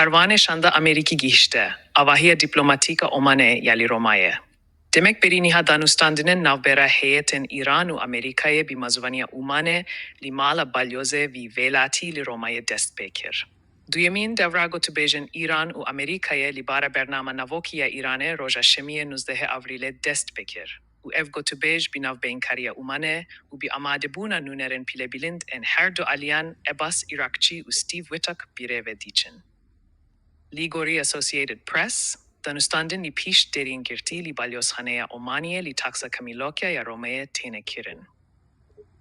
karvanê da Amerîkî gihişte, avahiya diplomatîka Omanê yalî Romayê. Demek berîniha danûstandinên navbera heyetên Îran û Amerîkayê bi mazvaniya Omanê li mala balyozê vî vêlatî li Romayê dest pê kir. Duyemîn dewra gotûbêjên Îran û Amerîkayê li bara bernama navokî ya Îranê roja Şemiyê 19 avrîlê dest pê kir. û ev gotûbêj bi navbeynkariya Omanê û bi amadebûna nûnerên pîlebilind ên her du aliyan Ebas Irakçî û Steve Wittock bi rêve dîçin. Ligori Associated Press, danûstandin li pîş derîngirtî li balyozxaneya Omaniyê li taxa kamîlokya ya Romayê têne kirin.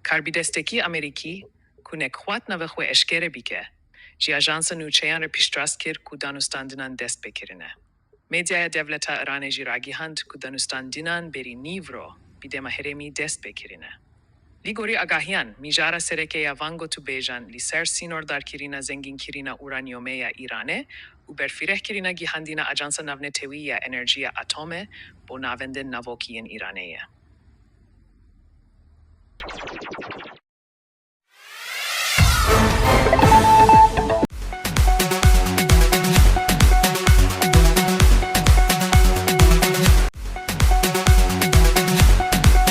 Karbidestekî Amerîkî, ku nexwat navexwe eşkere bike, ji ajansa Nûçeyan re pîştrast kir ku danûstandinan dest pêkirine. Medyaya devleta Îranê jî ragihand ku danûstandinan berî nîvro bi dema herêmî dest pêkirine. Ligori agahiyan, mijara serekeya van gotûbêjan li ser sînordarkirina zenginkirina uranyomê ya Îranê û berfîrehkirina gihandîna ajansa navnetewî ya enerjiya atome bo navendên navokî yên Îranê ye.